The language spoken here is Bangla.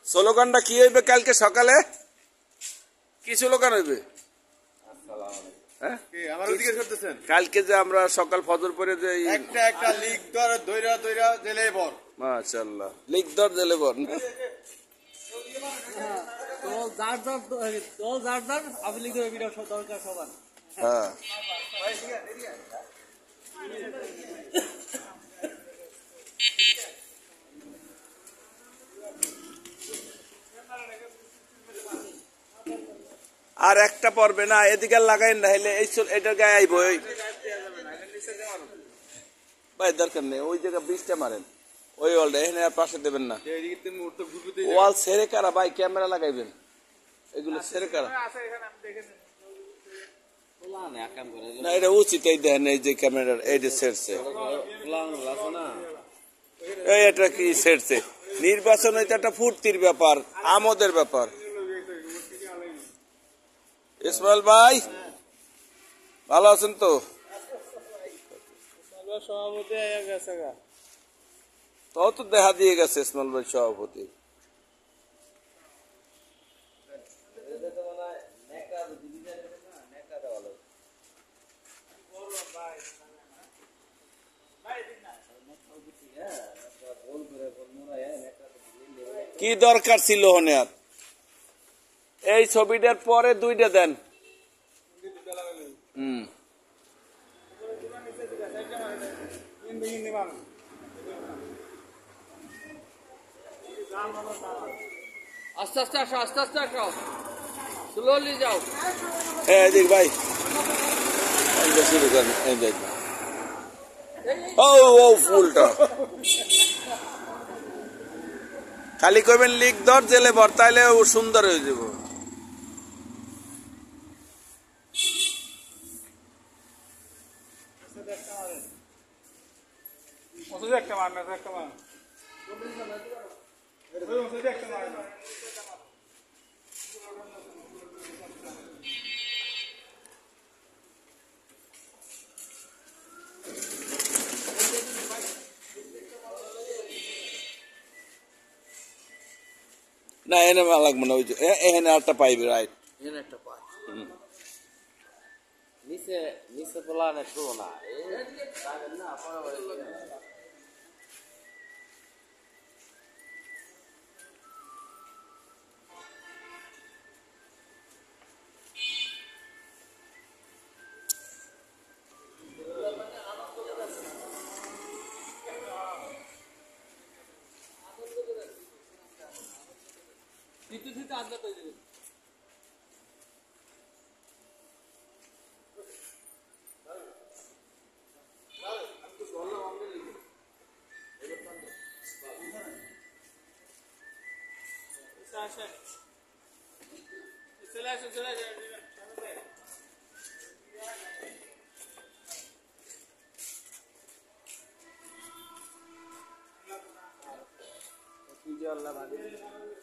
স্লোগানটা কি হইবে কালকে সকালে? কি স্লোগান হইবে? কালকে যে আমরা সকাল ফজর পরে যে একটা লিগ ধর দইরা দইরা জেলে বর মাশাআল্লাহ লিগ ধর জেলে বর হ্যাঁ আর একটা পড়বে না এদিকে লাগাই না হলে এটার গায়ে আইব ভাই দরকার নেই ওই জায়গা বৃষ্টিটা মারেন ওই ওয়ালটা এখানে আর পাশে দেবেন না ওয়াল ছেড়ে কারা ভাই ক্যামেরা লাগাইবেন এগুলো ছেড়ে কারা না এটা উচিত এই দেখেন এই যে ক্যামেরার এই যে ছেড়ছে এই এটা কি ছেড়ছে নির্বাচন হইতে একটা ফুর্তির ব্যাপার আমোদের ব্যাপার ইসমাইল ভাই ভালো আছেন তো সভাপতি গেছে তাও তো দেখা দিয়ে গেছে ইসমাইল ভাই সভাপতি কি দরকার ছিল হনের এই ছবিটার পরে দুইটা দেন আস্তে আস্তে আসো আস্তে আস্তে আসো স্লোলি যাও দেখ ভাই শুরু করেন ও ও ফুলটা খালি কইবেন লিক ধর জেলে ভর তাইলে ও সুন্দর হয়ে যাব না এনে লাগবে না ওই যে এখানে একটা পাইবে রাইট এখানে একটা পাই নিচে নিচে পোলা না শো না না আদা তৈরি চলে আসো আল্লাহ